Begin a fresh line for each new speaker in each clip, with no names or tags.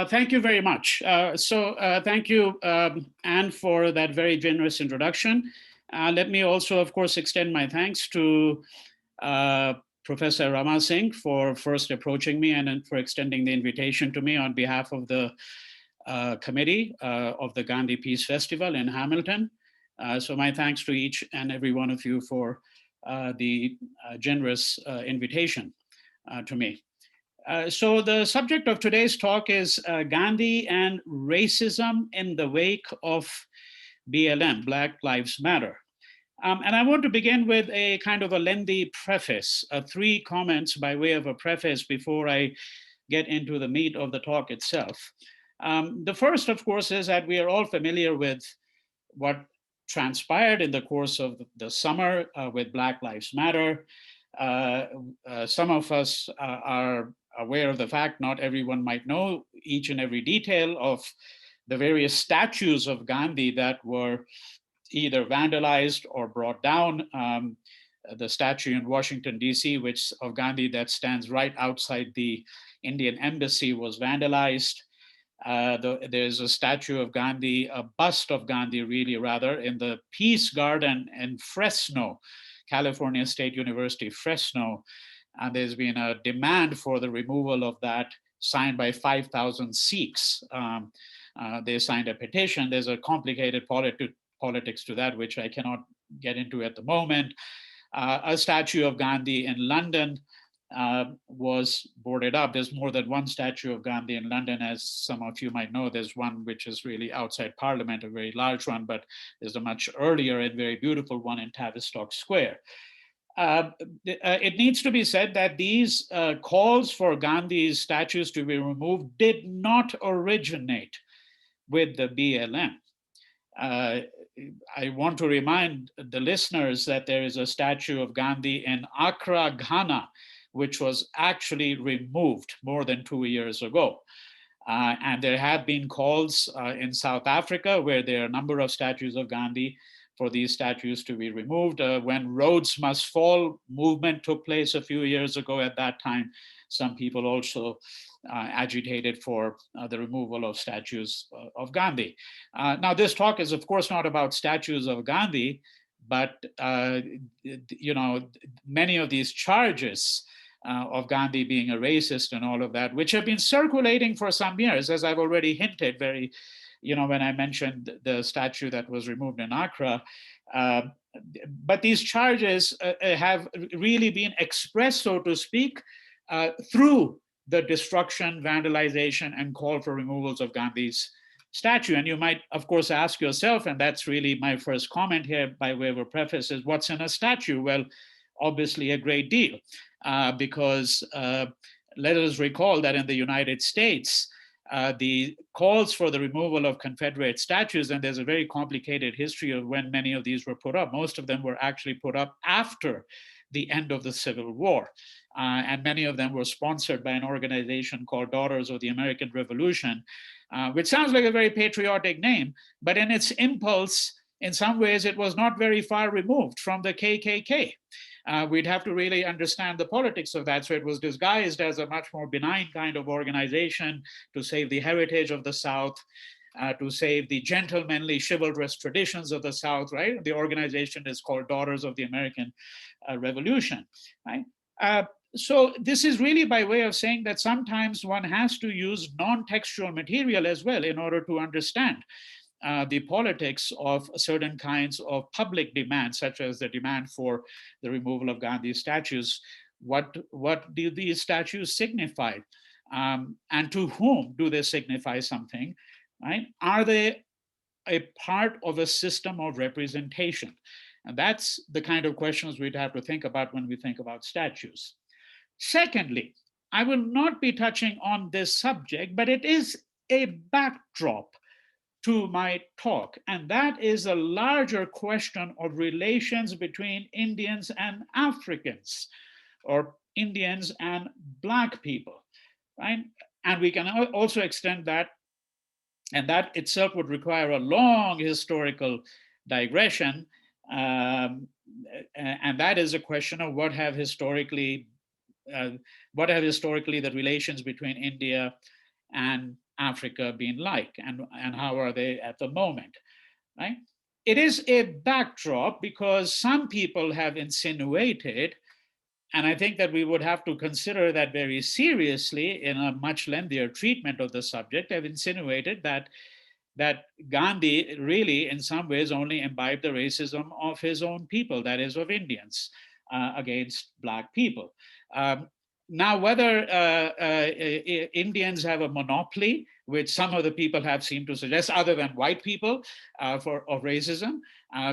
Thank you very much. Thank you, Anne, for that very generous introduction. Let me also, of course, extend my thanks to uh, Professor Rama Singh for first approaching me and for extending the invitation to me on behalf of the committee of the Gandhi Peace Festival in Hamilton. So my thanks to each and every one of you for the generous invitation to me. So the subject of today's talk is Gandhi and racism in the wake of BLM, Black Lives Matter. And I want to begin with a kind of a lengthy preface, three comments by way of a preface before I get into the meat of the talk itself. The first, of course, is that we are all familiar with what transpired in the course of the summer with Black Lives Matter. Some of us are aware of the fact, not everyone might know each and every detail of the various statues of Gandhi that were either vandalized or brought down. The statue in Washington, D.C., which of Gandhi that stands right outside the Indian embassy was vandalized. There's a statue of Gandhi, a bust of Gandhi, really rather, in the Peace Garden in Fresno, California State University, Fresno. And there's been a demand for the removal of that, signed by 5,000 Sikhs. They signed a petition. There's a complicated politics to that, which I cannot get into at the moment. A statue of Gandhi in London was boarded up. There's more than one statue of Gandhi in London, as some of you might know. There's one which is really outside Parliament, a very large one, but there's a much earlier and very beautiful one in Tavistock Square. It needs to be said that these calls for Gandhi's statues to be removed did not originate with the BLM. I want to remind the listeners that there is a statue of Gandhi in Accra, Ghana, which was actually removed more than 2 years ago. And there have been calls in South Africa where there are a number of statues of Gandhi for these statues to be removed. When Rhodes Must Fall movement took place a few years ago, at that time, some people also agitated for the removal of statues of Gandhi. Now, this talk is, of course, not about statues of Gandhi, but many of these charges of Gandhi being a racist and all of that, which have been circulating for some years, as I've already hinted, when I mentioned the statue that was removed in Accra. But these charges have really been expressed, so to speak, through the destruction, vandalization, and call for removals of Gandhi's statue. And you might, of course, ask yourself, and that's really my first comment here by way of a preface, is what's in a statue? Well, obviously a great deal, because let us recall that in the United States, the calls for the removal of Confederate statues, and there's a very complicated history of when many of these were put up. Most of them were actually put up after the end of the Civil War. And many of them were sponsored by an organization called Daughters of the American Revolution, which sounds like a very patriotic name, but in its impulse, in some ways, it was not very far removed from the KKK. We'd have to really understand the politics of that. So it was disguised as a much more benign kind of organization to save the heritage of the South, to save the gentlemanly, chivalrous traditions of the South, right? The organization is called Daughters of the American Revolution, right? So this is really by way of saying that sometimes one has to use non-textual material as well in order to understand the politics of certain kinds of public demands, such as the demand for the removal of Gandhi's statues. What do these statues signify? And to whom do they signify something, right? Are they a part of a system of representation? And that's the kind of questions we'd have to think about when we think about statues. Secondly, I will not be touching on this subject, but it is a backdrop to my talk, and that is a larger question of relations between Indians and Africans, or Indians and Black people, right? And we can also extend that, and that itself would require a long historical digression, and that is a question of what have historically the relations between India and Africa been like, and how are they at the moment, right? It is a backdrop because some people have insinuated, and I think that we would have to consider that very seriously in a much lengthier treatment of the subject, have insinuated that Gandhi really, in some ways, only imbibed the racism of his own people, that is, of Indians, against Black people. Um, Now, whether Indians have a monopoly, which some of the people have seemed to suggest, other than white people, of racism,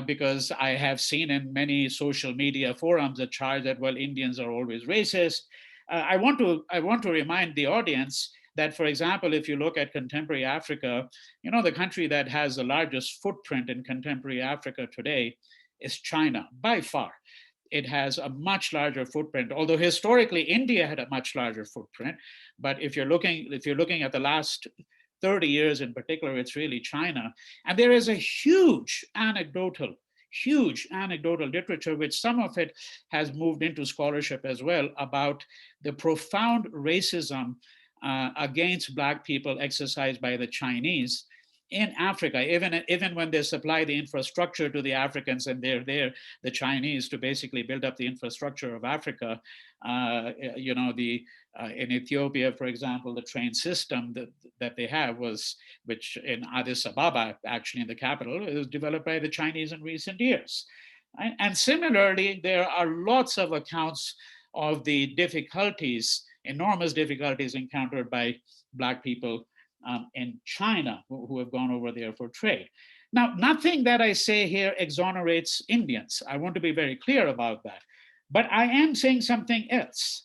because I have seen in many social media forums a charge that, well, Indians are always racist. I want to remind the audience that, for example, if you look at contemporary Africa, you know, the country that has the largest footprint in contemporary Africa today is China, by far. It has a much larger footprint, although historically India had a much larger footprint. But if you're looking at the last 30 years in particular, it's really China. And there is a huge anecdotal literature, which some of it has moved into scholarship as well, about the profound racism against Black people exercised by the Chinese in Africa, even when they supply the infrastructure to the Africans, and they're there, the Chinese, to basically build up the infrastructure of Africa. In Ethiopia, for example, the train system that they have which in Addis Ababa, actually in the capital, is developed by the Chinese in recent years. Right? And similarly, there are lots of accounts of the enormous difficulties encountered by Black people in China who have gone over there for trade. Now, nothing that I say here exonerates Indians. I want to be very clear about that. But I am saying something else.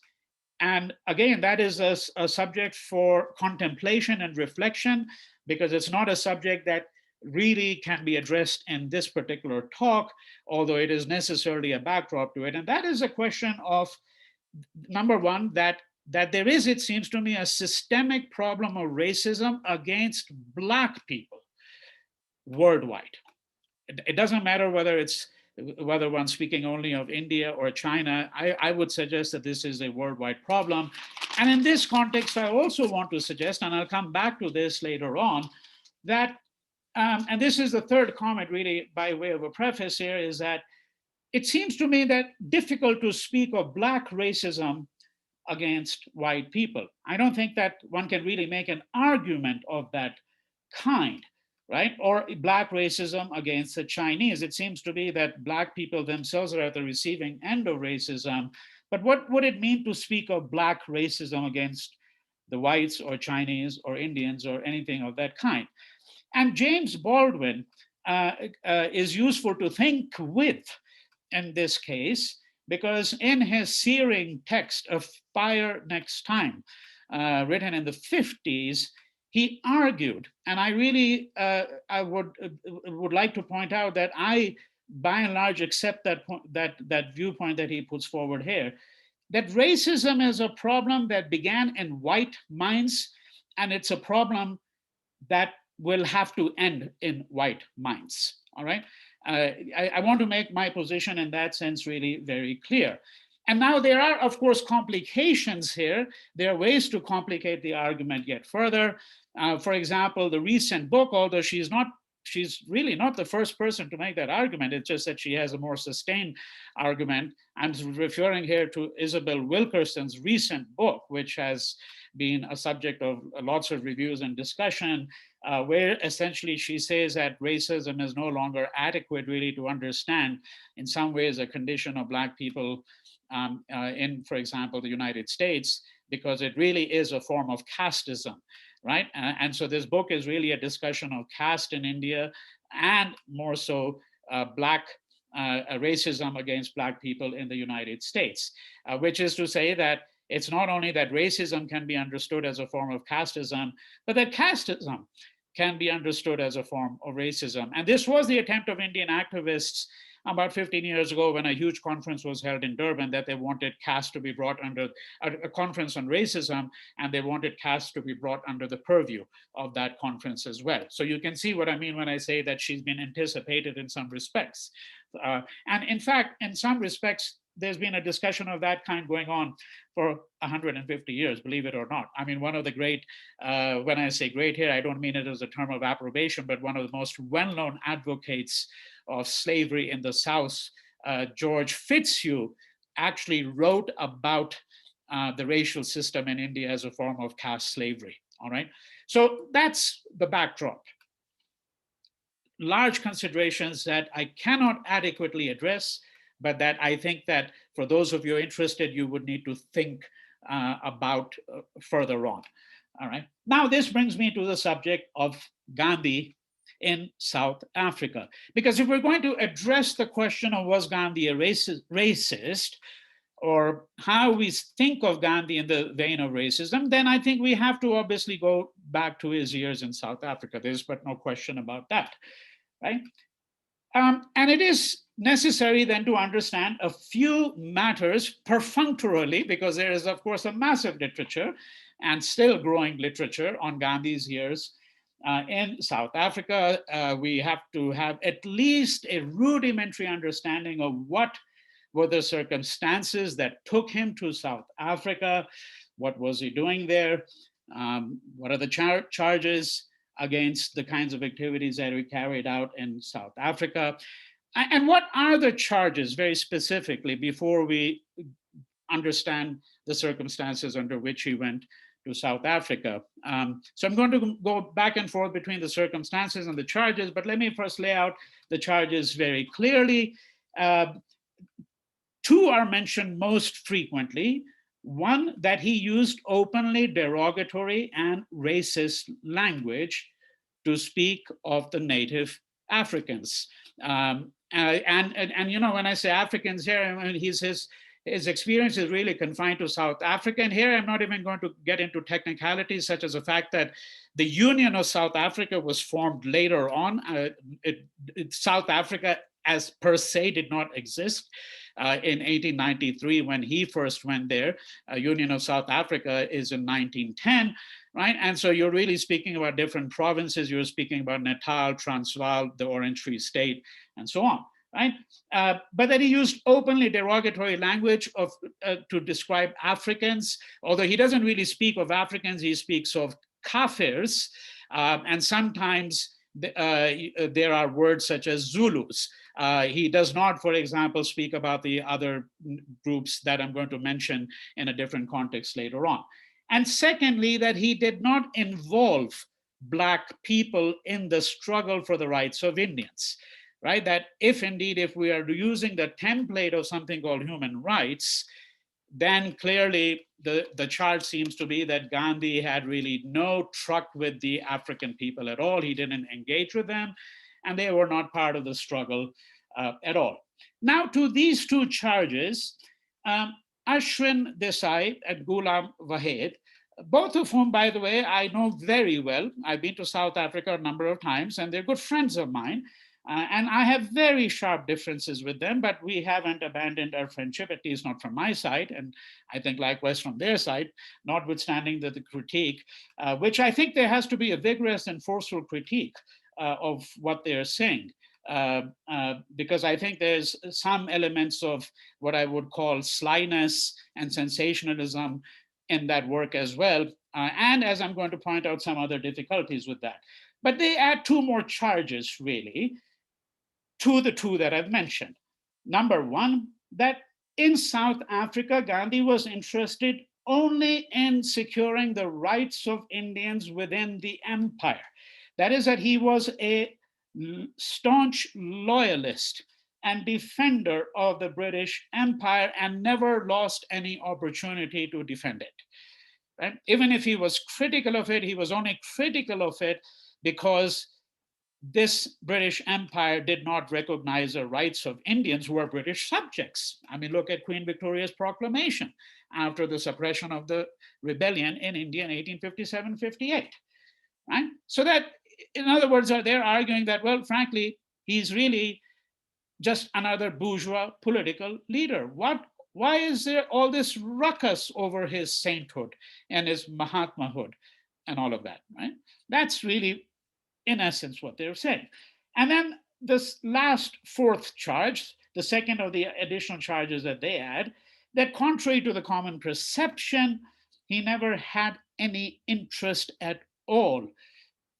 And again, that is a subject for contemplation and reflection, because it's not a subject that really can be addressed in this particular talk, although it is necessarily a backdrop to it. And that is a question of, number one, that there is, it seems to me, a systemic problem of racism against Black people worldwide. It doesn't matter whether one's speaking only of India or China. I would suggest that this is a worldwide problem. And in this context, I also want to suggest, and I'll come back to this later on, that, and this is the third comment really by way of a preface here, is that it seems to me that difficult to speak of Black racism against white people. I don't think that one can really make an argument of that kind, right? Or Black racism against the Chinese. It seems to be that Black people themselves are at the receiving end of racism. But what would it mean to speak of Black racism against the whites or Chinese or Indians or anything of that kind? And James Baldwin is useful to think with in this case, because in his searing text of Fire Next Time, written in the 50s, he argued, and I really I would like to point out that I, by and large, accept that viewpoint that he puts forward here, that racism is a problem that began in white minds, and it's a problem that will have to end in white minds. All right. I want to make my position in that sense really very clear. And now there are, of course, complications here. There are ways to complicate the argument yet further. For example, the recent book, although she's really not the first person to make that argument, it's just that she has a more sustained argument. I'm referring here to Isabel Wilkerson's recent book, which has been a subject of lots of reviews and discussion, where essentially she says that racism is no longer adequate really to understand in some ways a condition of Black people in, for example, the United States, because it really is a form of casteism, right? And so this book is really a discussion of caste in India, and more so Black racism against Black people in the United States, which is to say that it's not only that racism can be understood as a form of casteism, but that casteism can be understood as a form of racism. And this was the attempt of Indian activists about 15 years ago, when a huge conference was held in Durban, that they wanted caste to be brought under a conference on racism, and they wanted caste to be brought under the purview of that conference as well. So you can see what I mean when I say that she's been anticipated in some respects. And in fact, in some respects, there's been a discussion of that kind going on for 150 years, believe it or not. I mean, one of the great, when I say great here, I don't mean it as a term of approbation, but one of the most well-known advocates of slavery in the South, George Fitzhugh, actually wrote about the racial system in India as a form of caste slavery. All right. So that's the backdrop. Large considerations that I cannot adequately address, but that I think that for those of you interested, you would need to think about further on. All right. Now, this brings me to the subject of Gandhi in South Africa. Because if we're going to address the question of was Gandhi a racist, or how we think of Gandhi in the vein of racism, then I think we have to obviously go back to his years in South Africa. There's but no question about that, right? And it is necessary then to understand a few matters perfunctorily, because there is, of course, a massive literature and still growing literature on Gandhi's years in South Africa. We have to have at least a rudimentary understanding of what were the circumstances that took him to South Africa. What was he doing there? What are the charges against the kinds of activities that we carried out in South Africa? And what are the charges very specifically before we understand the circumstances under which he went to South Africa? So I'm going to go back and forth between the circumstances and the charges, but let me first lay out the charges very clearly. Two are mentioned most frequently. One, that he used openly derogatory and racist language to speak of the native Africans. And you know, when I say Africans here, I mean, his experience is really confined to South Africa. And here I'm not even going to get into technicalities, such as the fact that the Union of South Africa was formed later on. South Africa as per se did not exist in 1893 when he first went there. Union of South Africa is in 1910, right? And so you're really speaking about different provinces. You're speaking about Natal, Transvaal, the Orange Free State, and so on, right? But that he used openly derogatory language to describe Africans, although he doesn't really speak of Africans, he speaks of kaffirs, and sometimes there are words such as Zulus. He does not, for example, speak about the other groups that I'm going to mention in a different context later on. And secondly, that he did not involve Black people in the struggle for the rights of Indians, right? That if indeed, if we are using the template of something called human rights, then clearly the charge seems to be that Gandhi had really no truck with the African people at all. He didn't engage with them, and they were not part of the struggle at all. Now, to these two charges, Ashwin Desai and Ghulam Wahed, both of whom, by the way, I know very well. I've been to South Africa a number of times, and they're good friends of mine. And I have very sharp differences with them, but we haven't abandoned our friendship, at least not from my side, and I think likewise from their side, notwithstanding the critique, which I think there has to be a vigorous and forceful critique of what they're saying. Because I think there's some elements of what I would call slyness and sensationalism in that work as well. And as I'm going to point out, some other difficulties with that. But they add two more charges, really, to the two that I've mentioned. Number one, that in South Africa, Gandhi was interested only in securing the rights of Indians within the empire. That is, that he was a staunch loyalist and defender of the British Empire and never lost any opportunity to defend it. Right? Even if he was critical of it, he was only critical of it because this British Empire did not recognize the rights of Indians who were British subjects. I mean, look at Queen Victoria's proclamation after the suppression of the rebellion in India in 1857-58. Right? So that, in other words, they're arguing that, well, frankly, he's really just another bourgeois political leader. Why is there all this ruckus over his sainthood and his Mahatmahood and all of that, right? That's really, in essence, what they're saying. And then this last fourth charge, the second of the additional charges that they add, that contrary to the common perception, he never had any interest at all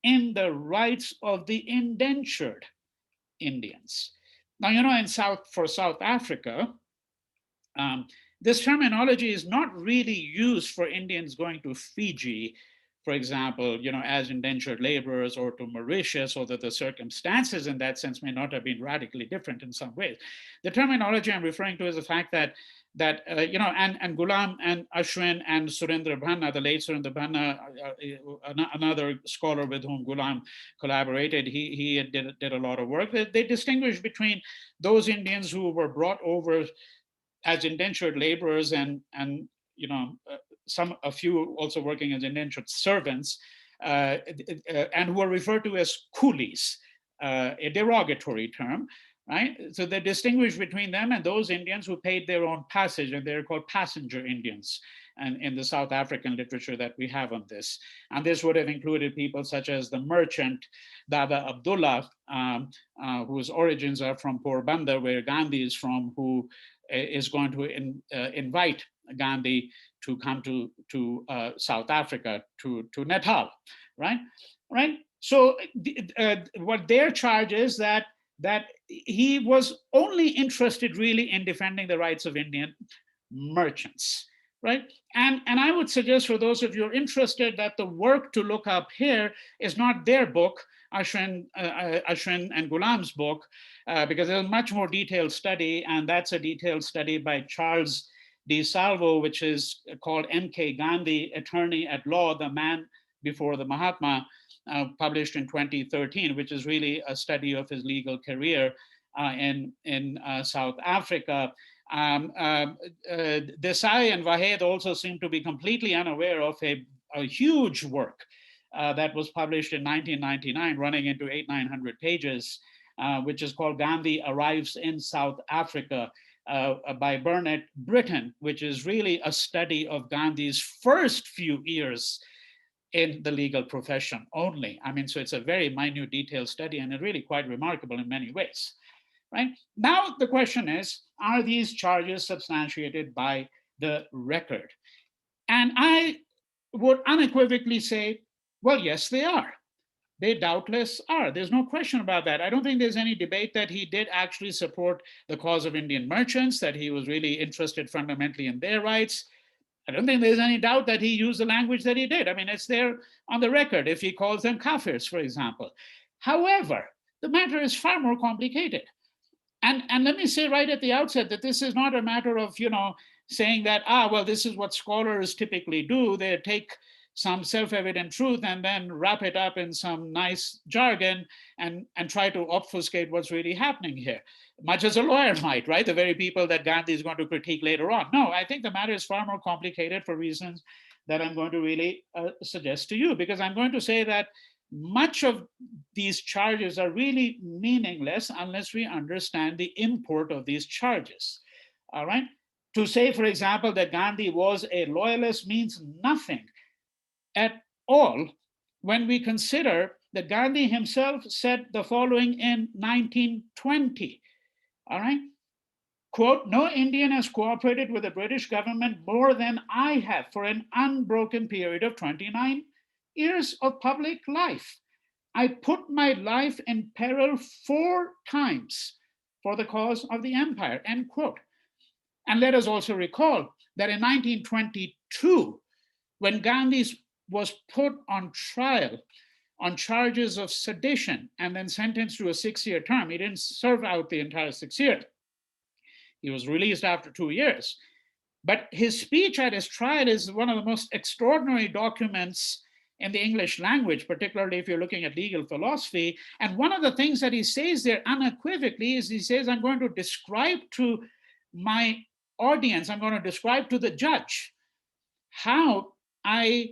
in the rights of the indentured Indians. Now, in South Africa, this terminology is not really used for Indians going to Fiji, for example, as indentured laborers, or to Mauritius, although the circumstances in that sense may not have been radically different in some ways. The terminology I'm referring to is the fact that and Ghulam and Ashwin and Surendra Bhanna, the late Surendra Bhanna, another scholar with whom Ghulam collaborated, he did a lot of work. They distinguish between those Indians who were brought over as indentured laborers and a few also working as indentured servants, and who are referred to as coolies, a derogatory term, right? So they distinguish between them and those Indians who paid their own passage, and they're called passenger Indians, and in the South African literature that we have on this. And this would have included people such as the merchant Dada Abdullah, whose origins are from Porbandar, where Gandhi is from, who is going to invite Gandhi to come to South Africa, to Natal, right? So what their charge is that he was only interested really in defending the rights of Indian merchants, right? And I would suggest for those of you who are interested that the work to look up here is not their book, Ashwin and Ghulam's book, because there's a much more detailed study, and that's a detailed study by Charles D. Salvo, which is called M.K. Gandhi, Attorney at Law, the Man Before the Mahatma, published in 2013, which is really a study of his legal career in South Africa. Desai and Wahed also seem to be completely unaware of a huge work that was published in 1999, running into 800-900 pages, which is called Gandhi Arrives in South Africa, by Burnett Britton, which is really a study of Gandhi's first few years in the legal profession only. I mean, so it's a very minute, detailed study, and it's really quite remarkable in many ways, right? Now, the question is, are these charges substantiated by the record? And I would unequivocally say, well, yes, they are. They doubtless are. There's no question about that. I don't think there's any debate that he did actually support the cause of Indian merchants, that he was really interested fundamentally in their rights. I don't think there's any doubt that he used the language that he did. I mean, it's there on the record if he calls them kaffirs, for example. However, the matter is far more complicated. And let me say right at the outset that this is not a matter of, saying that, well, this is what scholars typically do. They take some self-evident truth and then wrap it up in some nice jargon and try to obfuscate what's really happening here, much as a lawyer might, right? The very people that Gandhi is going to critique later on. No, I think the matter is far more complicated for reasons that I'm going to really suggest to you, because I'm going to say that much of these charges are really meaningless unless we understand the import of these charges, all right? To say, for example, that Gandhi was a loyalist means nothing at all when we consider that Gandhi himself said the following in 1920, all right? Quote, "No Indian has cooperated with the British government more than I have for an unbroken period of 29 years of public life. I put my life in peril 4 times for the cause of the empire," end quote. And let us also recall that in 1922, when Gandhi was put on trial on charges of sedition and then sentenced to a 6-year term, he didn't serve out the entire 6 years. He was released after 2 years. But his speech at his trial is one of the most extraordinary documents in the English language, particularly if you're looking at legal philosophy. And one of the things that he says there unequivocally is he says, I'm going to describe to my audience, I'm going to describe to the judge how I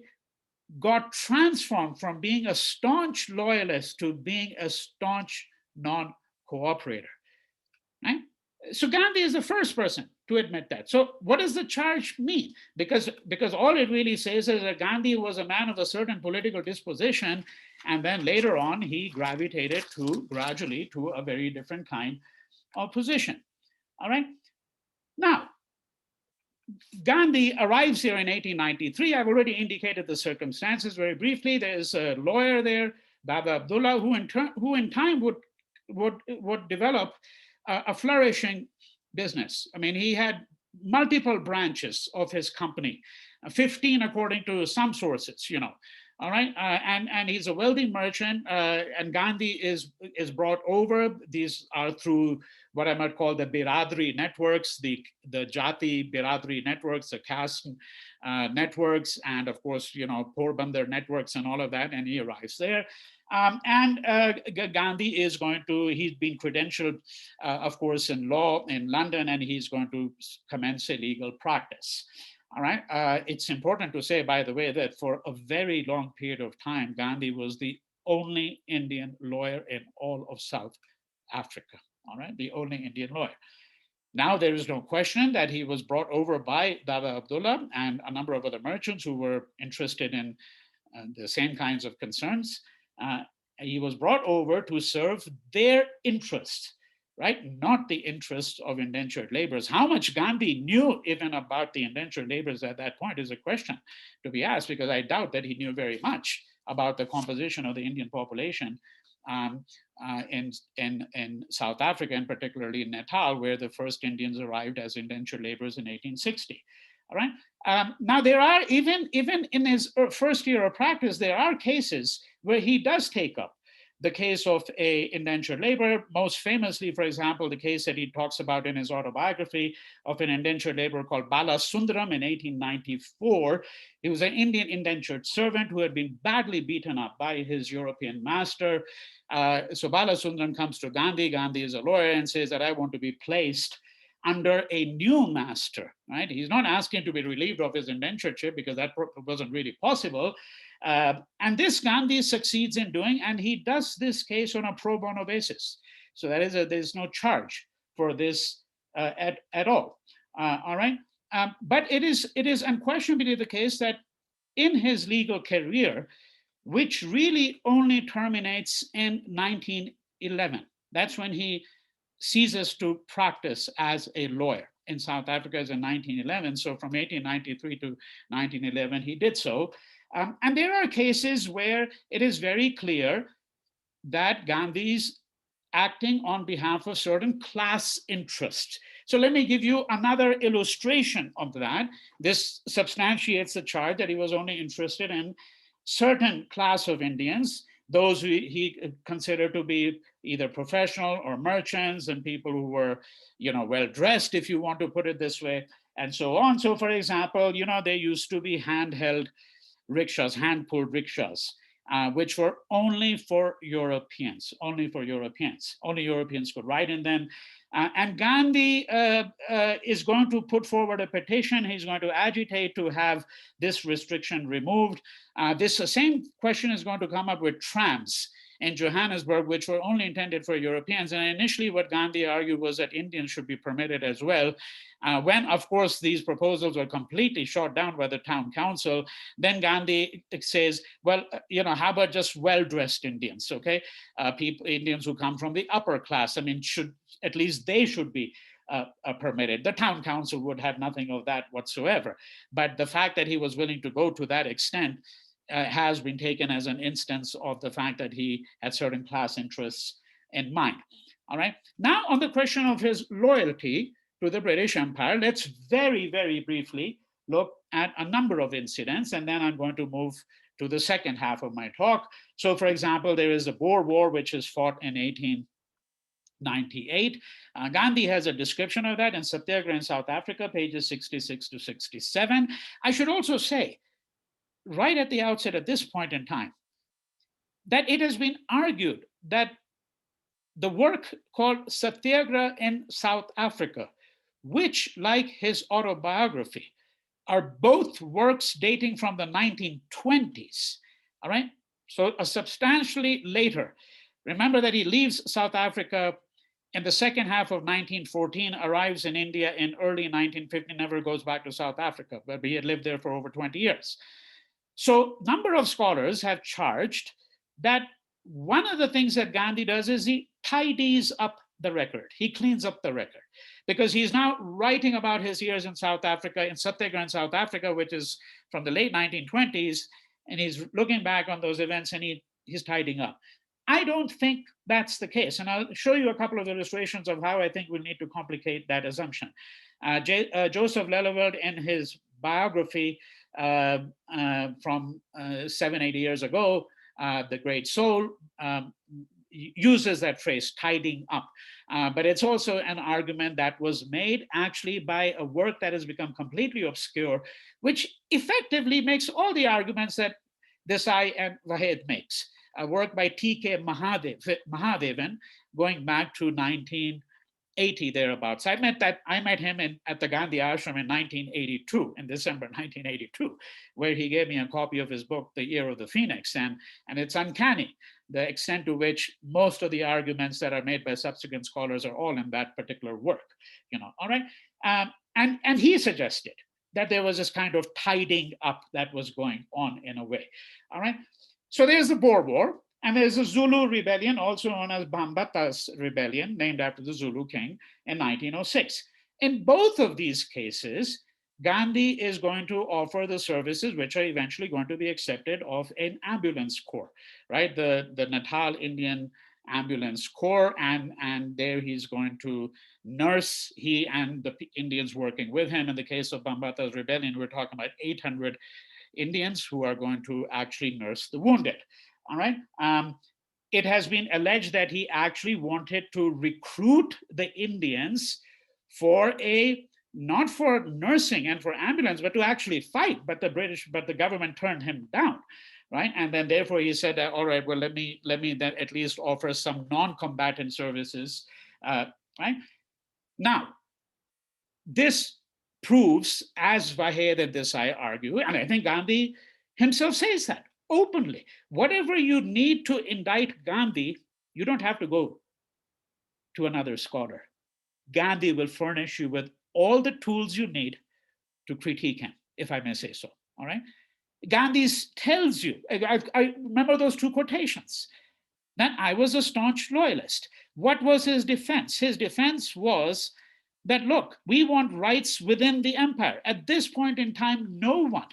got transformed from being a staunch loyalist to being a staunch non-cooperator. Right? So Gandhi is the first person to admit that. So what does the charge mean? Because all it really says is that Gandhi was a man of a certain political disposition, and then later on he gravitated gradually to a very different kind of position. All right. Now, Gandhi arrives here in 1893. I've already indicated the circumstances very briefly. There's a lawyer there, Baba Abdullah, who in time would develop a flourishing business. I mean, he had multiple branches of his company, 15 according to some sources, All right, and he's a wealthy merchant, and Gandhi is brought over. These are through what I might call the Biradri networks, the Jati Biradri networks, the caste networks, and of course, Porbandar networks and all of that. And he arrives there. Gandhi is he's been credentialed, of course, in law in London, and he's going to commence a legal practice. All right. It's important to say, by the way, that for a very long period of time, Gandhi was the only Indian lawyer in all of South Africa. All right. The only Indian lawyer. Now, there is no question that he was brought over by Baba Abdullah and a number of other merchants who were interested in the same kinds of concerns. He was brought over to serve their interests, right? Not the interests of indentured laborers. How much Gandhi knew even about the indentured laborers at that point is a question to be asked, because I doubt that he knew very much about the composition of the Indian population in South Africa, and particularly in Natal, where the first Indians arrived as indentured laborers in 1860. All right. Now, there are, even in his first year of practice, there are cases where he does take up the case of a indentured laborer. Most famously, for example, the case that he talks about in his autobiography of an indentured laborer called Bala Sundaram in 1894. He was an Indian indentured servant who had been badly beaten up by his European master. So Bala Sundaram comes to Gandhi. Gandhi is a lawyer and says that I want to be placed under a new master, right? He's not asking to be relieved of his indentureship because that wasn't really possible. And this Gandhi succeeds in doing, and he does this case on a pro bono basis. So that is, there's no charge for this at all. All right. But it is unquestionably the case that in his legal career, which really only terminates in 1911, that's when he ceases to practice as a lawyer in South Africa as in 1911. So from 1893 to 1911, he did so. And there are cases where it is very clear that Gandhi's acting on behalf of certain class interests. So let me give you another illustration of that. This substantiates the charge that he was only interested in certain class of Indians, those who he considered to be either professional or merchants and people who were, well dressed, if you want to put it this way, and so on. So, for example, there used to be handheld rickshaws, hand-pulled rickshaws, which were only for Europeans, only Europeans could ride in them. And Gandhi is going to put forward a petition. He's going to agitate to have this restriction removed. This same question is going to come up with trams in Johannesburg, which were only intended for Europeans. And initially what Gandhi argued was that Indians should be permitted as well. When, of course, these proposals were completely shot down by the town council, then Gandhi says, well, how about just well-dressed Indians, okay? Indians who come from the upper class, I mean, at least they should be permitted. The town council would have nothing of that whatsoever. But the fact that he was willing to go to that extent has been taken as an instance of the fact that he had certain class interests in mind. All right. Now, on the question of his loyalty to the British Empire, let's very, very briefly look at a number of incidents, and then I'm going to move to the second half of my talk. So, for example, there is the Boer War, which is fought in 1898. Gandhi has a description of that in Satyagraha in South Africa, pages 66 to 67. I should also say, right at the outset at this point in time, that it has been argued that the work called Satyagraha in South Africa, which, like his autobiography, are both works dating from the 1920s, all right? So substantially later. Remember that he leaves South Africa in the second half of 1914, arrives in India in early 1950, never goes back to South Africa, but he had lived there for over 20 years. So a number of scholars have charged that one of the things that Gandhi does is he tidies up the record. He cleans up the record because he's now writing about his years in South Africa, in Satyagraha in South Africa, which is from the late 1920s. And he's looking back on those events and he's tidying up. I don't think that's the case. And I'll show you a couple of illustrations of how I think we'll need to complicate that assumption. Joseph Lelyveld, in his biography from 7-8 years ago, The Great Soul, uses that phrase, tidying up. But it's also an argument that was made actually by a work that has become completely obscure, which effectively makes all the arguments that Desai and Vahed makes. A work by T.K. Mahadevan, going back to 1980 thereabouts. I met him at the Gandhi Ashram in 1982, in December 1982, where he gave me a copy of his book, The Year of the Phoenix. And it's uncanny the extent to which most of the arguments that are made by subsequent scholars are all in that particular work. All right. And he suggested that there was this kind of tidying up that was going on in a way. All right. So there's the Boer War, and there's the Zulu rebellion, also known as Bambatha's rebellion, named after the Zulu king in 1906. In both of these cases, Gandhi is going to offer the services which are eventually going to be accepted of an ambulance corps, right? The Natal Indian Ambulance Corps, and there he's going to nurse, he and the Indians working with him. In the case of Bambatha's rebellion, we're talking about 800 Indians who are going to actually nurse the wounded. All right. It has been alleged that he actually wanted to recruit the Indians for not for nursing and for ambulance, but to actually fight. But the government turned him down, right? And then therefore he said, all right, well, let me then at least offer some non-combatant services, right? Now, this proves, as Vahed and Desai argue, and I think Gandhi himself says that openly, whatever you need to indict Gandhi, you don't have to go to another scholar. Gandhi will furnish you with all the tools you need to critique him, if I may say so. All right. Gandhi tells you, I remember those two quotations, that I was a staunch loyalist. What was his defense? His defense was that, look, we want rights within the empire. At this point in time, no one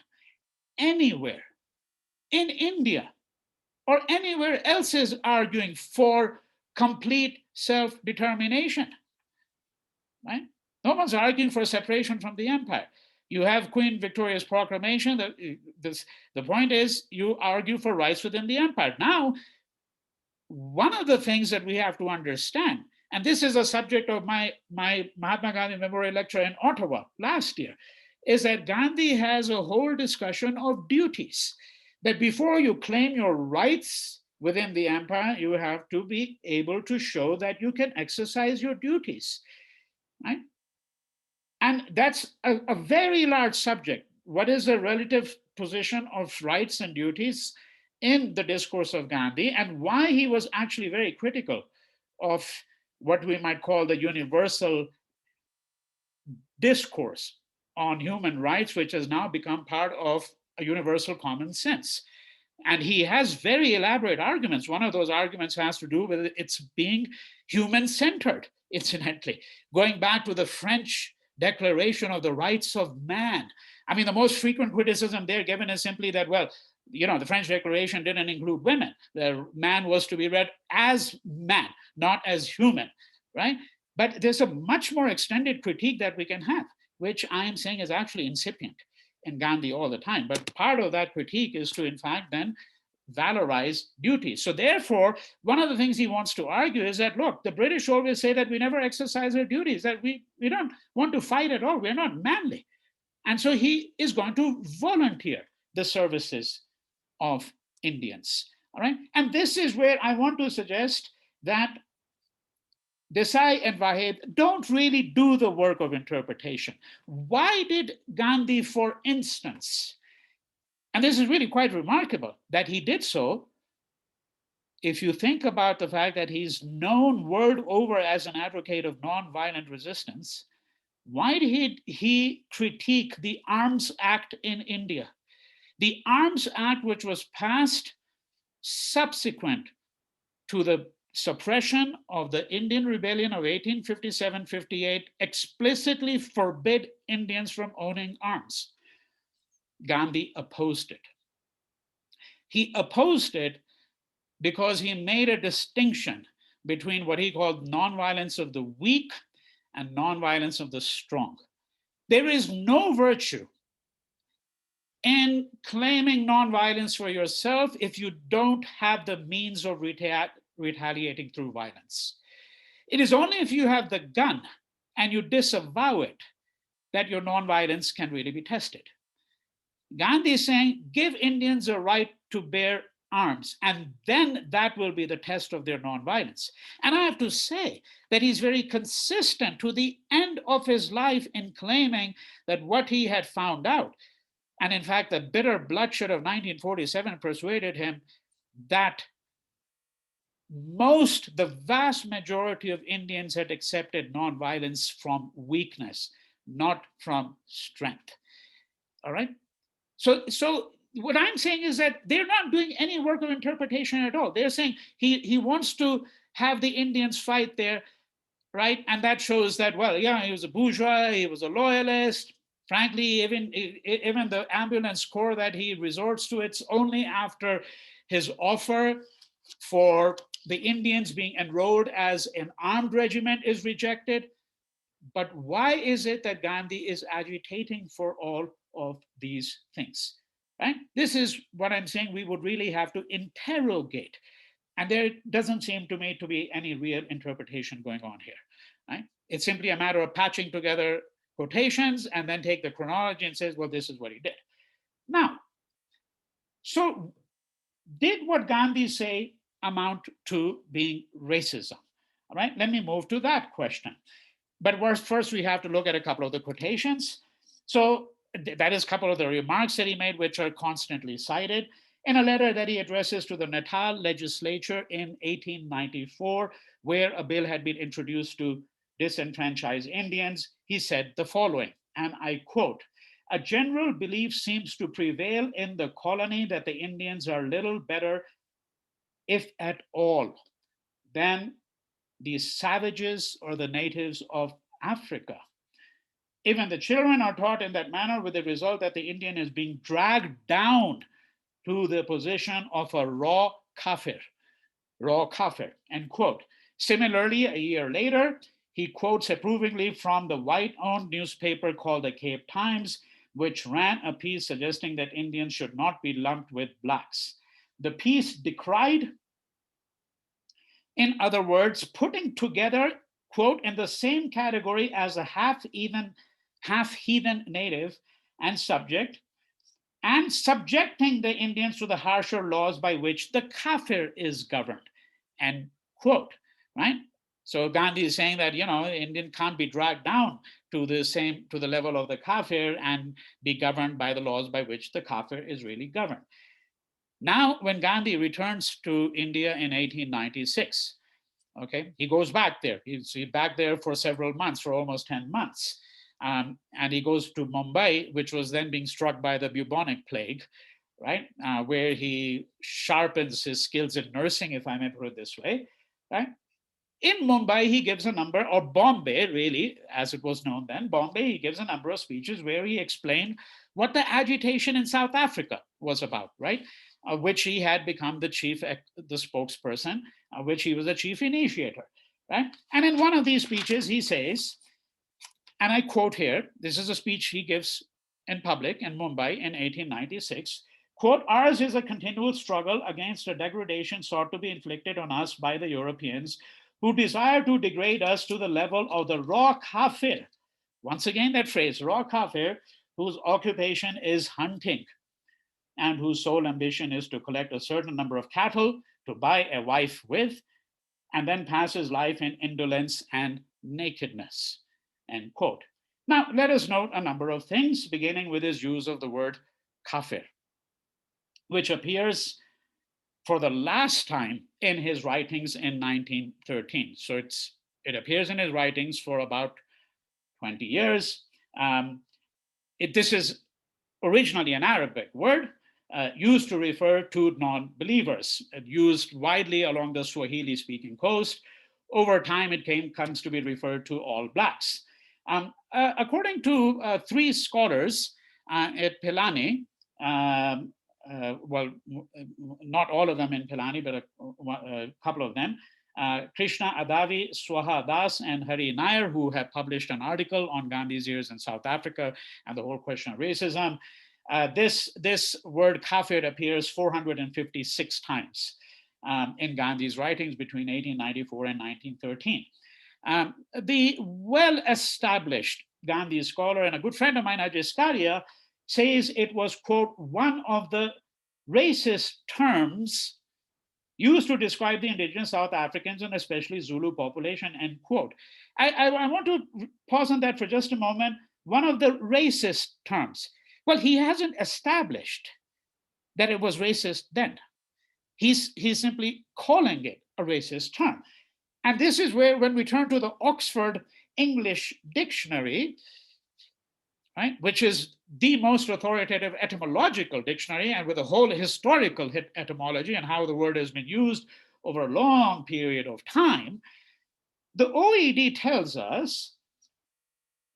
anywhere in India or anywhere else is arguing for complete self-determination, right? No one's arguing for separation from the empire. You have Queen Victoria's proclamation. The point is, you argue for rights within the empire. Now, one of the things that we have to understand, and this is a subject of my Mahatma Gandhi Memorial Lecture in Ottawa last year, is that Gandhi has a whole discussion of duties, that before you claim your rights within the empire, you have to be able to show that you can exercise your duties, right? And that's a very large subject. What is the relative position of rights and duties in the discourse of Gandhi, and why he was actually very critical of what we might call the universal discourse on human rights, which has now become part of a universal common sense. And he has very elaborate arguments. One of those arguments has to do with its being human-centered, incidentally, going back to the French Declaration of the Rights of Man. I mean, the most frequent criticism there given is simply that, well, the French Declaration didn't include women. The man was to be read as man, not as human, right? But there's a much more extended critique that we can have, which I am saying is actually incipient in Gandhi all the time. But part of that critique is to, in fact, then valorize duties. So therefore, one of the things he wants to argue is that, look, the British always say that we never exercise our duties, that we don't want to fight at all. We're not manly. And so he is going to volunteer the services of Indians. All right. And this is where I want to suggest that Desai and Vahed don't really do the work of interpretation. Why did Gandhi, for instance, and this is really quite remarkable that he did so, if you think about the fact that he's known world over as an advocate of nonviolent resistance, why did he critique the Arms Act in India? The Arms Act, which was passed subsequent to the suppression of the Indian Rebellion of 1857-58 explicitly forbid Indians from owning arms. Gandhi opposed it. He opposed it because he made a distinction between what he called nonviolence of the weak and nonviolence of the strong. There is no virtue in claiming nonviolence for yourself if you don't have the means of retaliating through violence. It is only if you have the gun and you disavow it that your nonviolence can really be tested. Gandhi is saying, give Indians a right to bear arms, and then that will be the test of their nonviolence. And I have to say that he's very consistent to the end of his life in claiming that what he had found out, and in fact, the bitter bloodshed of 1947 persuaded him that the vast majority of Indians had accepted nonviolence from weakness, not from strength. All right? So what I'm saying is that they're not doing any work of interpretation at all. They're saying he wants to have the Indians fight there, right? And that shows that, well, yeah, he was a bourgeois, he was a loyalist. Frankly, even the ambulance corps that he resorts to, it's only after his offer for the Indians being enrolled as an armed regiment is rejected. But why is it that Gandhi is agitating for all of these things? Right? This is what I'm saying we would really have to interrogate. And there doesn't seem to me to be any real interpretation going on here. Right? It's simply a matter of patching together quotations and then take the chronology and says, well, this is what he did. Now, so did what Gandhi say amount to being racism? All right, let me move to that question. But first we have to look at a couple of the quotations. So that is a couple of the remarks that he made, which are constantly cited. In a letter that he addresses to the Natal legislature in 1894, where a bill had been introduced to disenfranchise Indians, he said the following, and I quote, "A general belief seems to prevail in the colony that the Indians are little better, if at all, than the savages or the natives of Africa. Even the children are taught in that manner, with the result that the Indian is being dragged down to the position of a raw kaffir, end quote." Similarly, a year later, he quotes approvingly from the white-owned newspaper called the Cape Times, which ran a piece suggesting that Indians should not be lumped with blacks. The piece decried, in other words, putting together, quote, in the same category as a half-heathen native and subject, and subjecting the Indians to the harsher laws by which the kafir is governed, end quote, right? So Gandhi is saying that, Indian can't be dragged down to the level of the kafir and be governed by the laws by which the kafir is really governed. Now, when Gandhi returns to India in 1896, okay, he goes back there. He's back there for several months, for almost 10 months. And he goes to Mumbai, which was then being struck by the bubonic plague, right? Where he sharpens his skills in nursing, if I may put it this way, right? In Mumbai, he gives a number, or Bombay, really, as it was known then, Bombay, he gives a number of speeches where he explained what the agitation in South Africa was about, right? Which he had become the spokesperson, which he was the chief initiator, right? And in one of these speeches, he says, and I quote here, this is a speech he gives in public in Mumbai in 1896, quote, "Ours is a continual struggle against a degradation sought to be inflicted on us by the Europeans who desire to degrade us to the level of the raw kafir." Once again, that phrase, raw kafir, whose occupation is hunting and whose sole ambition is to collect a certain number of cattle to buy a wife with, and then pass his life in indolence and nakedness, end quote. Now, let us note a number of things, beginning with his use of the word kafir, which appears for the last time in his writings in 1913. So it appears in his writings for about 20 years. This is originally an Arabic word, used to refer to non-believers, used widely along the Swahili-speaking coast. Over time, it comes to be referred to all Blacks. According to three scholars at Pilani, well, not all of them in Pilani, but a couple of them, Krishna Adavi, Swaha Das, and Hari Nair, who have published an article on Gandhi's years in South Africa and the whole question of racism. This word kafir appears 456 times in Gandhi's writings between 1894 and 1913. The well-established Gandhi scholar and a good friend of mine, Ajay Skaria, says it was, quote, one of the racist terms used to describe the indigenous South Africans and especially Zulu population, end quote. I want to pause on that for just a moment. One of the racist terms. Well, he hasn't established that it was racist then. He's simply calling it a racist term. And this is where, when we turn to the Oxford English Dictionary, right, which is the most authoritative etymological dictionary, and with a whole historical etymology and how the word has been used over a long period of time, the OED tells us,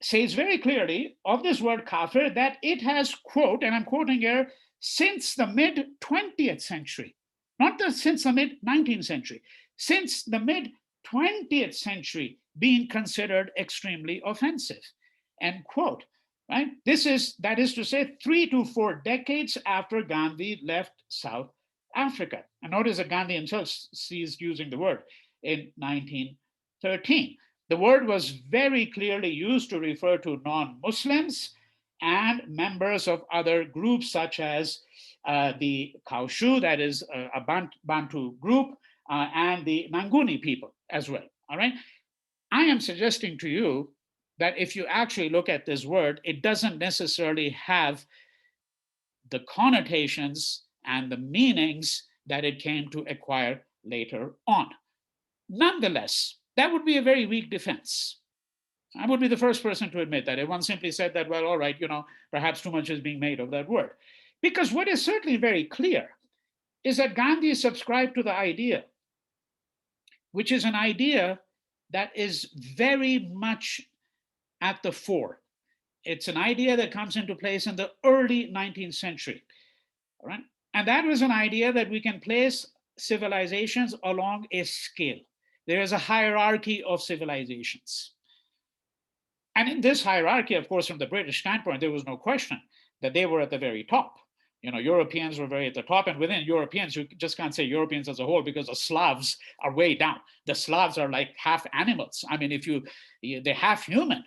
says very clearly of this word kafir that it has, quote, and I'm quoting here, since the mid-20th century, not since the mid-19th century, since the mid-20th century being considered extremely offensive, end quote. Right? That is to say 3 to 4 decades after Gandhi left South Africa. And notice that Gandhi himself ceased using the word in 1913. The word was very clearly used to refer to non-Muslims and members of other groups such as the Kaushu, that is a Bantu group, and the Nguni people as well. All right. I am suggesting to you that if you actually look at this word, it doesn't necessarily have the connotations and the meanings that it came to acquire later on. Nonetheless, that would be a very weak defense. I would be the first person to admit that. If one simply said that, well, all right, perhaps too much is being made of that word. Because what is certainly very clear is that Gandhi subscribed to the idea, which is an idea that is very much at the fore. It's an idea that comes into place in the early 19th century, all right? And that was an idea that we can place civilizations along a scale. There is a hierarchy of civilizations. And in this hierarchy, of course, from the British standpoint, there was no question that they were at the very top. Europeans were very at the top, and within Europeans, you just can't say Europeans as a whole because the Slavs are way down. The Slavs are like half animals. I mean, they're half human.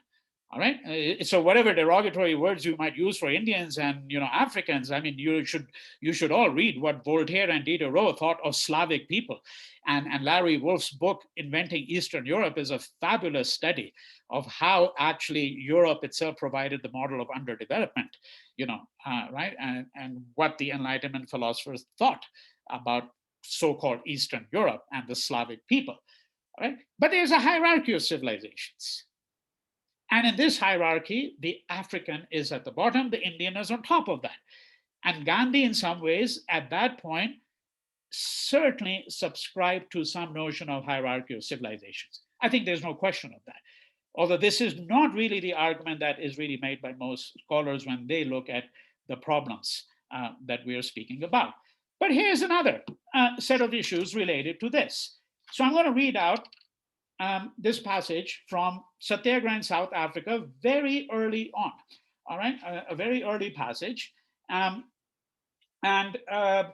All right. So whatever derogatory words you might use for Indians and Africans, I mean, you should all read what Voltaire and Diderot thought of Slavic people, and Larry Wolff's book Inventing Eastern Europe is a fabulous study of how actually Europe itself provided the model of underdevelopment, right, and what the Enlightenment philosophers thought about so-called Eastern Europe and the Slavic people. All right, but there's a hierarchy of civilizations. And in this hierarchy, the African is at the bottom, the Indian is on top of that. And Gandhi, in some ways, at that point, certainly subscribed to some notion of hierarchy of civilizations. I think there's no question of that. Although this is not really the argument that is really made by most scholars when they look at the problems that we are speaking about. But here's another set of issues related to this. So I'm going to read out this passage from Satyagraha in South Africa very early on, all right, a very early passage. And I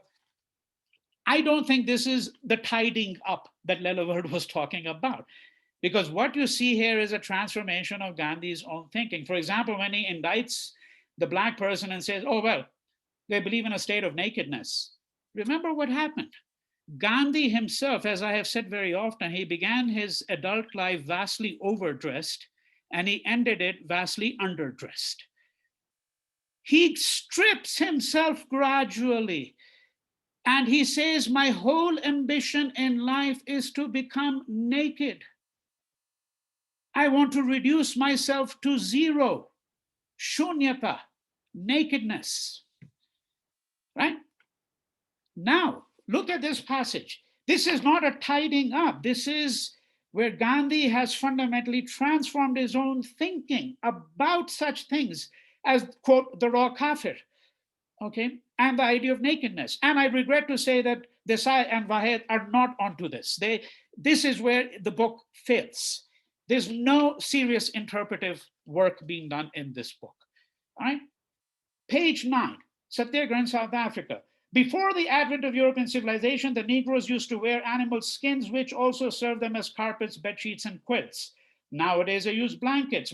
don't think this is the tidying up that Leleward was talking about, because what you see here is a transformation of Gandhi's own thinking. For example, when he indicts the Black person and says, oh, well, they believe in a state of nakedness. Remember what happened. Gandhi himself, as I have said very often, he began his adult life vastly overdressed and he ended it vastly underdressed. He strips himself gradually and he says, my whole ambition in life is to become naked. I want to reduce myself to zero, shunyata, nakedness. right? Now, look at this passage. This is not a tidying up. This is where Gandhi has fundamentally transformed his own thinking about such things as, quote, the raw kafir, okay, and the idea of nakedness. And I regret to say that Desai and Wahed are not onto this. This is where the book fails. There's no serious interpretive work being done in this book. All right? Page 9, Satyagraha in South Africa. Before the advent of European civilization, the Negroes used to wear animal skins, which also served them as carpets, bed sheets, and quilts. Nowadays, they use blankets.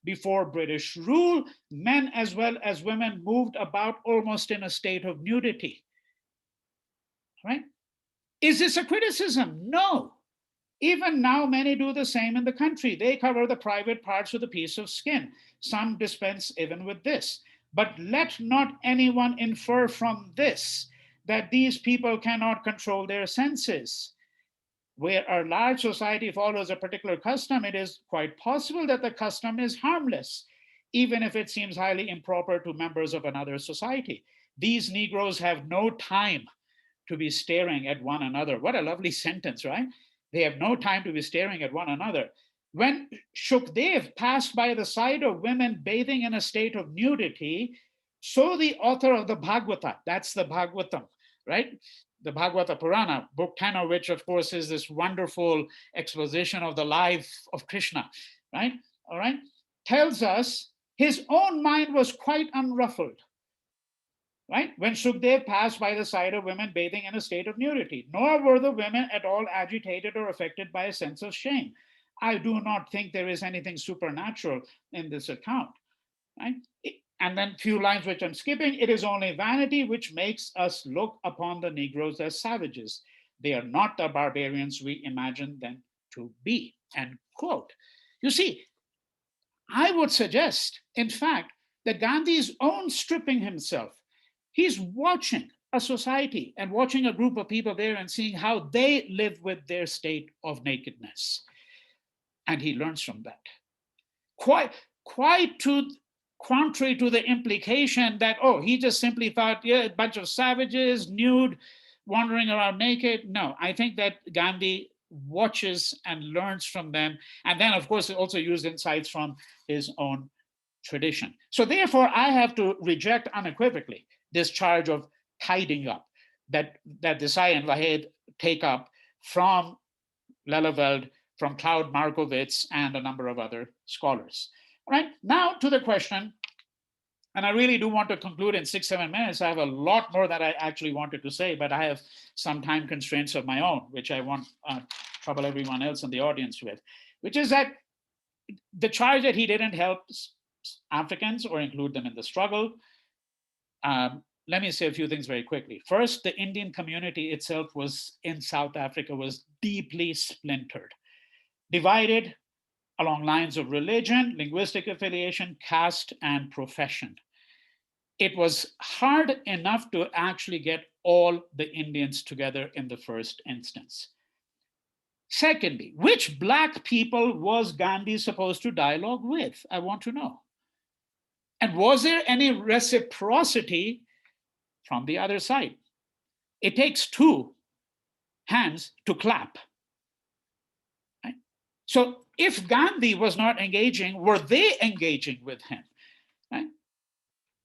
Before British rule, men as well as women moved about almost in a state of nudity. Right? Is this a criticism? No. Even now, many do the same in the country. They cover the private parts with a piece of skin. Some dispense even with this. But let not anyone infer from this that these people cannot control their senses. Where a large society follows a particular custom, it is quite possible that the custom is harmless, even if it seems highly improper to members of another society. These Negroes have no time to be staring at one another. What a lovely sentence, right? They have no time to be staring at one another. When Shukdev passed by the side of women bathing in a state of nudity, so the author of the Bhagavata, that's the Bhagavatam, right? The Bhagavata Purana, book 10 of which, of course, is this wonderful exposition of the life of Krishna, right? All right, tells us his own mind was quite unruffled, right? When Shukdev passed by the side of women bathing in a state of nudity, nor were the women at all agitated or affected by a sense of shame. I do not think there is anything supernatural in this account, right? And then few lines which I'm skipping. It is only vanity which makes us look upon the Negroes as savages. They are not the barbarians we imagine them to be, end quote. You see, I would suggest, in fact, that Gandhi's own stripping himself, he's watching a society and watching a group of people there and seeing how they live with their state of nakedness. And he learns from that. Quite contrary to the implication that, oh, he just simply thought, yeah, a bunch of savages, nude, wandering around naked. No, I think that Gandhi watches and learns from them. And then, of course, also used insights from his own tradition. So therefore, I have to reject unequivocally this charge of tidying up that Desai and Wahed take up from Leleveld, from Claude Markowitz, and a number of other scholars. All right, now to the question, and I really do want to conclude in 6-7 minutes. I have a lot more that I actually wanted to say, but I have some time constraints of my own, which I won't trouble everyone else in the audience with, which is that the charge that he didn't help Africans or include them in the struggle. Let me say a few things very quickly. First, the Indian community itself was in South Africa was deeply splintered, divided along lines of religion, linguistic affiliation, caste, and profession. It was hard enough to actually get all the Indians together in the first instance. Secondly, which Black people was Gandhi supposed to dialogue with? I want to know. And was there any reciprocity from the other side? It takes two hands to clap. Right? So if Gandhi was not engaging, were they engaging with him? Right?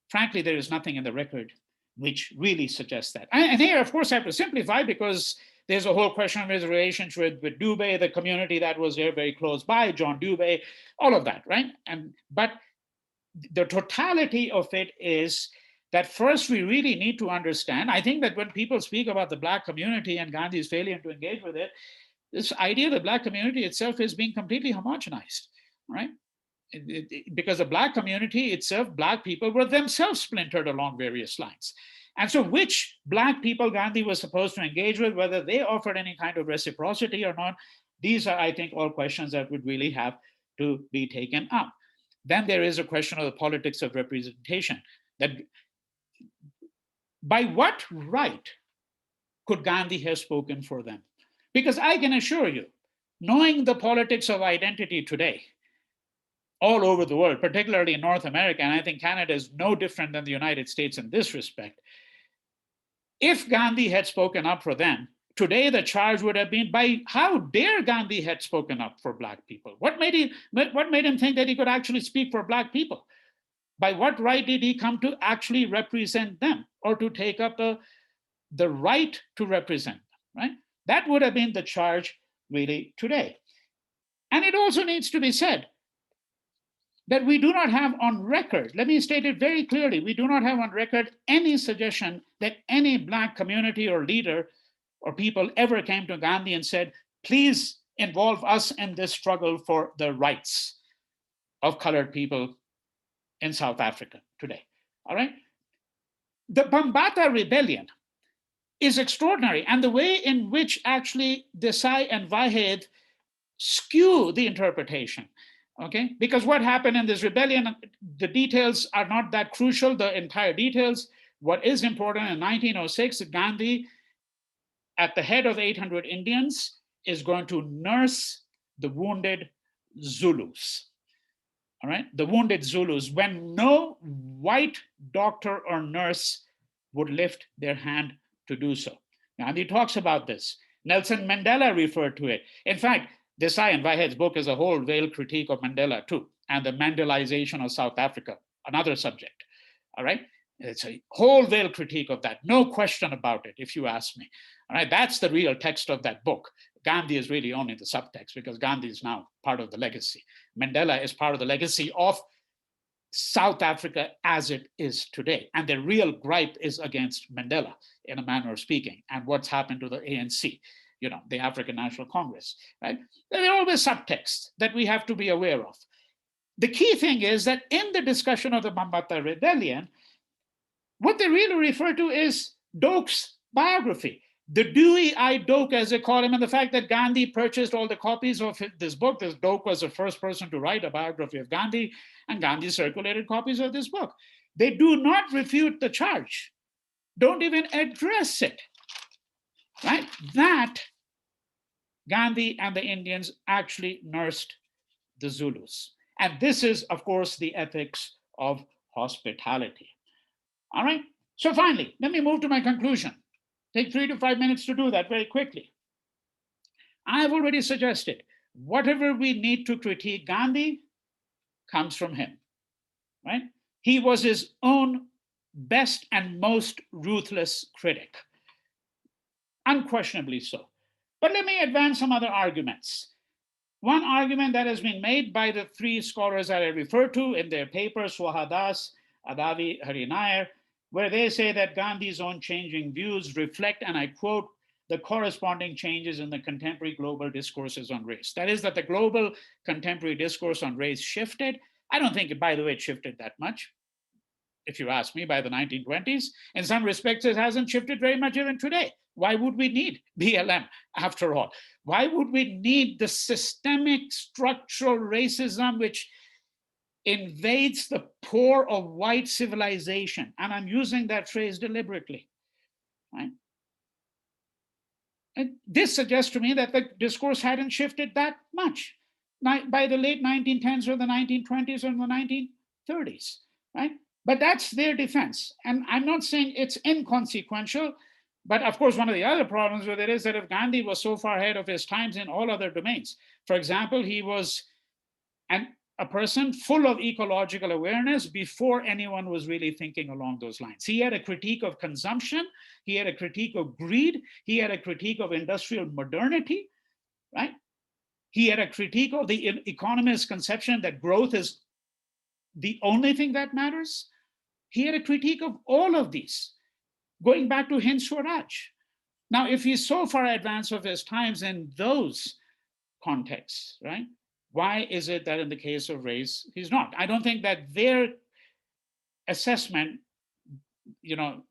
Frankly, there is nothing in the record which really suggests that. And here, of course, I have to simplify because there's a whole question of his relationship with Dubé, the community that was there very close by, John Dubé, all of that, right? But the totality of it is that first we really need to understand. I think that when people speak about the Black community and Gandhi's failure to engage with it, this idea of the Black community itself is being completely homogenized, right? Because the Black community itself, Black people were themselves splintered along various lines. And so which Black people Gandhi was supposed to engage with, whether they offered any kind of reciprocity or not, these are, I think, all questions that would really have to be taken up. Then there is a question of the politics of representation. That by what right could Gandhi have spoken for them? Because I can assure you, knowing the politics of identity today, all over the world, particularly in North America, and I think Canada is no different than the United States in this respect, If Gandhi had spoken up for them, today the charge would have been, by how dare Gandhi had spoken up for Black people? What made him think that he could actually speak for Black people? By what right did he come to actually represent them, or to take up the right to represent them, right? That would have been the charge really today. And it also needs to be said that we do not have on record, let me state it very clearly, we do not have on record any suggestion that any Black community or leader or people ever came to Gandhi and said, please involve us in this struggle for the rights of colored people in South Africa today. All right? The Bambata rebellion is extraordinary, and the way in which actually Desai and Vahed skew the interpretation, okay? Because what happened in this rebellion, the details are not that crucial, the entire details. What is important, in 1906, Gandhi, at the head of 800 Indians, is going to nurse the wounded Zulus. All right, the wounded Zulus, when no white doctor or nurse would lift their hand to do so. Gandhi talks about this. Nelson Mandela referred to it. In fact, Desai and Vahed's book is a whole veiled critique of Mandela too, and the Mandelization of South Africa, another subject. All right, it's a whole veiled critique of that, no question about it, if you ask me. All right, that's the real text of that book. Gandhi is really only the subtext, because Gandhi is now part of the legacy. Mandela is part of the legacy of South Africa as it is today. And the real gripe is against Mandela, in a manner of speaking, and what's happened to the ANC, you know, the African National Congress, right? There are always subtexts that we have to be aware of. The key thing is that in the discussion of the Bambata rebellion, what they really refer to is Doak's biography. The Dewey-eyed Doak, as they call him, and the fact that Gandhi purchased all the copies of this book. This Doak was the first person to write a biography of Gandhi, and Gandhi circulated copies of this book. They do not refute the charge, don't even address it, right? That Gandhi and the Indians actually nursed the Zulus. And this is, of course, the ethics of hospitality. All right, so finally, let me move to my conclusion. Take 3 to 5 minutes to do that very quickly. I've already suggested whatever we need to critique Gandhi comes from him, right? He was his own best and most ruthless critic, unquestionably so. But let me advance some other arguments. One argument that has been made by the 3 scholars that I refer to in their papers, Swahadas, Adavi, Harinayar, where they say that Gandhi's own changing views reflect, and I quote, the corresponding changes in the contemporary global discourses on race. That is, that the global contemporary discourse on race shifted. I don't think, by the way, it shifted that much, if you ask me, by the 1920s. In some respects, it hasn't shifted very much even today. Why would we need BLM, after all? Why would we need the systemic structural racism which invades the core of white civilization? And I'm using that phrase deliberately, right? And this suggests to me that the discourse hadn't shifted that much by the late 1910s or the 1920s or the 1930s, right? But that's their defense. And I'm not saying it's inconsequential, but of course, one of the other problems with it is that if Gandhi was so far ahead of his times in all other domains, for example, he was a person full of ecological awareness before anyone was really thinking along those lines. He had a critique of consumption, he had a critique of greed, he had a critique of industrial modernity, right? He had a critique of the economist's conception that growth is the only thing that matters. He had a critique of all of these, going back to Hind Swaraj. Now, if he's so far advanced of his times in those contexts, right? Why is it that in the case of race, he's not? I don't think that their assessment, you know,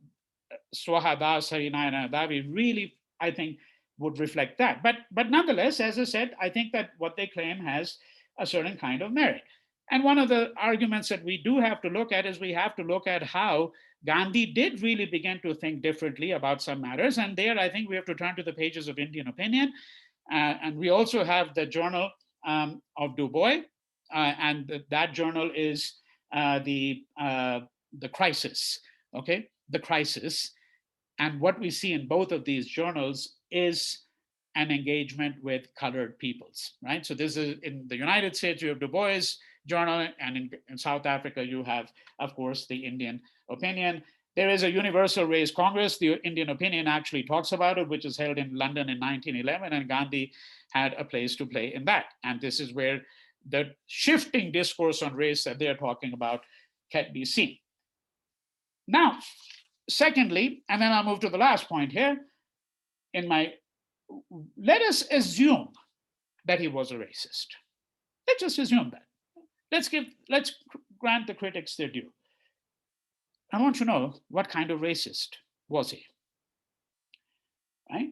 Swahadas, Harinayar, and Adavi really, I think, would reflect that. But nonetheless, as I said, I think that what they claim has a certain kind of merit. And one of the arguments that we do have to look at is we have to look at how Gandhi did really begin to think differently about some matters. And there, I think we have to turn to the pages of Indian Opinion. And we also have the journal of Du Bois, and that journal is the Crisis, okay? The Crisis. And what we see in both of these journals is an engagement with colored peoples, right? So this is in the United States, you have Du Bois Journal, and in South Africa, you have, of course, the Indian Opinion. There is a Universal Race Congress. The Indian Opinion actually talks about it, which is held in London in 1911, and Gandhi had a place to play in that. And this is where the shifting discourse on race that they're talking about can be seen. Now, secondly, and then I'll move to the last point here, let us assume that he was a racist. Let's just assume that. Let's grant the critics their due. I want to know, what kind of racist was he? Right?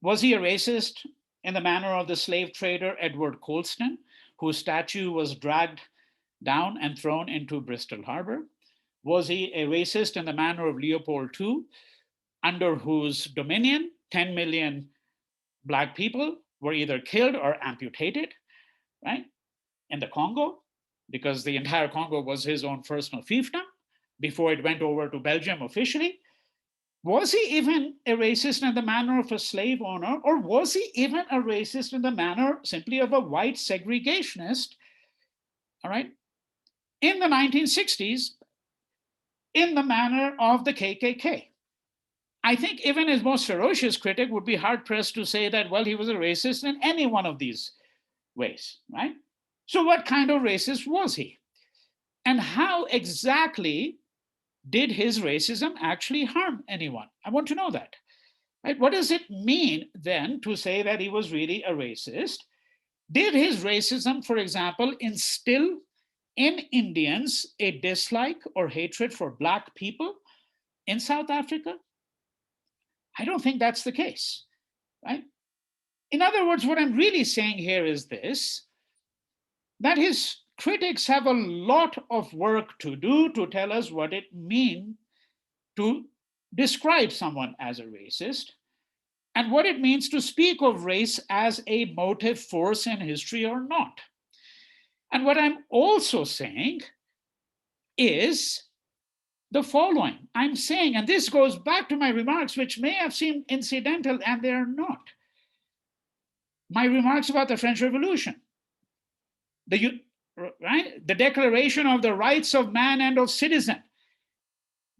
Was he a racist in the manner of the slave trader Edward Colston, whose statue was dragged down and thrown into Bristol Harbor? Was he a racist in the manner of Leopold II, under whose dominion 10 million Black people were either killed or amputated, right, in the Congo, because the entire Congo was his own personal fiefdom before it went over to Belgium officially? Was he even a racist in the manner of a slave owner, or was he even a racist in the manner simply of a white segregationist, all right, in the 1960s, in the manner of the KKK? I think even his most ferocious critic would be hard-pressed to say that, well, he was a racist in any one of these ways, right? So what kind of racist was he? And how exactly did his racism actually harm anyone? I want to know that. Right? What does it mean then to say that he was really a racist? Did his racism, for example, instill in Indians a dislike or hatred for Black people in South Africa? I don't think that's the case, right? In other words, what I'm really saying here is this, that his critics have a lot of work to do to tell us what it means to describe someone as a racist, and what it means to speak of race as a motive force in history or not. And what I'm also saying is the following. I'm saying, and this goes back to my remarks, which may have seemed incidental, and they're not. My remarks about the French Revolution, the Declaration of the Rights of Man and of Citizen,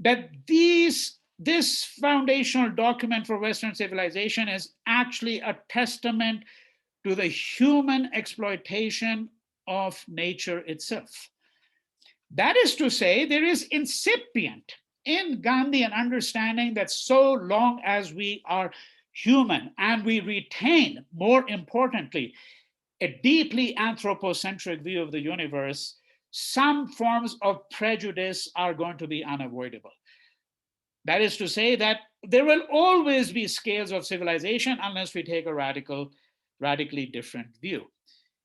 that this foundational document for Western civilization is actually a testament to the human exploitation of nature itself. That is to say, there is incipient in Gandhi an understanding that so long as we are human and we retain, more importantly, a deeply anthropocentric view of the universe, some forms of prejudice are going to be unavoidable. That is to say that there will always be scales of civilization unless we take a radically different view.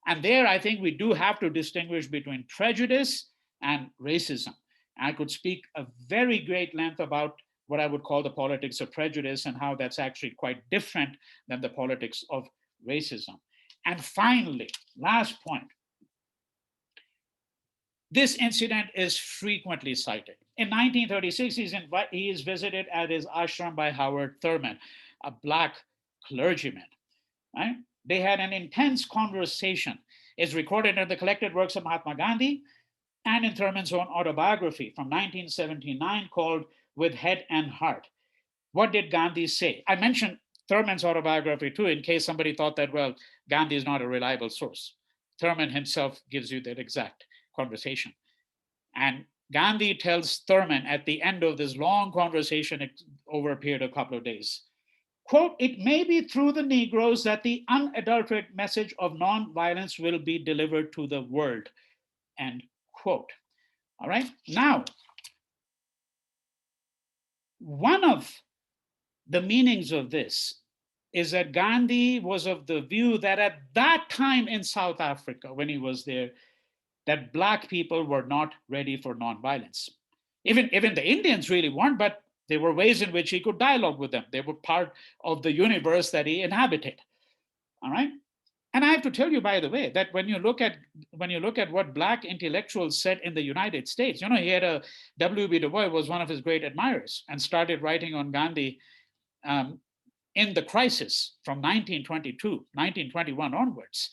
And there, I think we do have to distinguish between prejudice and racism. I could speak a very great length about what I would call the politics of prejudice and how that's actually quite different than the politics of racism. And finally, last point, this incident is frequently cited. In 1936, he is visited at his ashram by Howard Thurman, a Black clergyman. Right? They had an intense conversation. It's recorded in the collected works of Mahatma Gandhi and in Thurman's own autobiography from 1979 called With Head and Heart. What did Gandhi say? I mentioned Thurman's autobiography too, in case somebody thought that, well, Gandhi is not a reliable source. Thurman himself gives you that exact conversation. And Gandhi tells Thurman at the end of this long conversation over a period of a couple of days, quote, "It may be through the Negroes that the unadulterated message of nonviolence will be delivered to the world," end quote. All right. Now, one of the meanings of this is that Gandhi was of the view that at that time in South Africa, when he was there, that Black people were not ready for nonviolence. Even the Indians really weren't, but there were ways in which he could dialogue with them. They were part of the universe that he inhabited. All right. And I have to tell you, by the way, that when you look at what Black intellectuals said in the United States, he had a W.B. Du Bois was one of his great admirers and started writing on Gandhi um, in the crisis from 1922, 1921 onwards.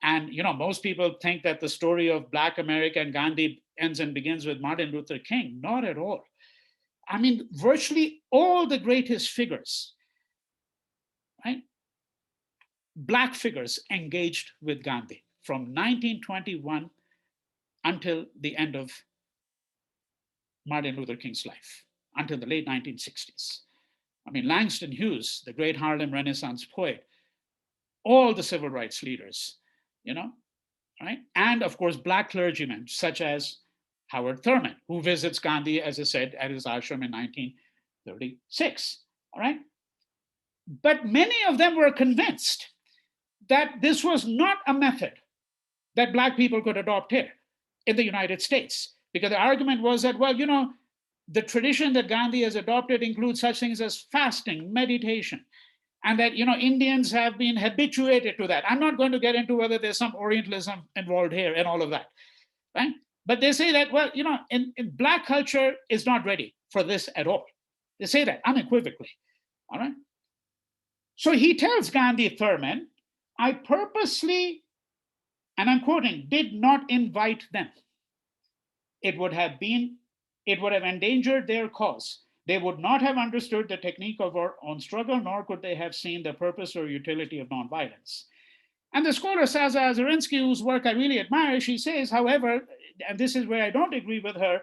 And most people think that the story of Black America and Gandhi ends and begins with Martin Luther King. Not at all. I mean, virtually all the greatest figures, right? Black figures engaged with Gandhi from 1921 until the end of Martin Luther King's life, until the late 1960s. I mean, Langston Hughes, the great Harlem Renaissance poet, all the civil rights leaders, right? And of course, Black clergymen such as Howard Thurman, who visits Gandhi, as I said, at his ashram in 1936, all right? But many of them were convinced that this was not a method that Black people could adopt here in the United States. Because the argument was that, well, the tradition that Gandhi has adopted includes such things as fasting, meditation, and that, Indians have been habituated to that. I'm not going to get into whether there's some Orientalism involved here and all of that, right? But they say that, well, in Black culture is not ready for this at all. They say that unequivocally, all right? So he tells Gandhi Thurman, I purposely, and I'm quoting, did not invite them. It would have endangered their cause. They would not have understood the technique of our own struggle, nor could they have seen the purpose or utility of nonviolence. And the scholar Saza Zarinsky, whose work I really admire, she says, however, and this is where I don't agree with her,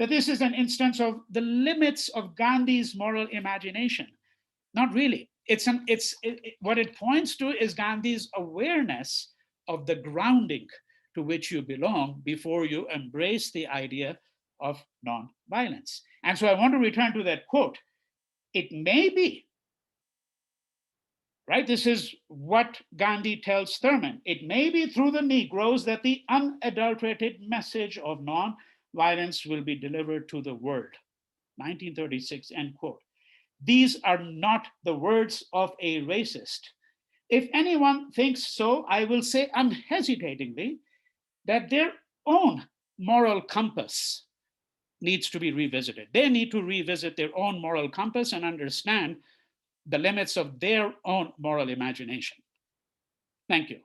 that this is an instance of the limits of Gandhi's moral imagination. Not really. What it points to is Gandhi's awareness of the grounding to which you belong before you embrace the idea of nonviolence. And so I want to return to that quote. It may be, right? This is what Gandhi tells Thurman. It may be through the Negroes that the unadulterated message of nonviolence will be delivered to the world. 1936, end quote. These are not the words of a racist. If anyone thinks so, I will say unhesitatingly that their own moral compass needs to be revisited. They need to revisit their own moral compass and understand the limits of their own moral imagination. Thank you.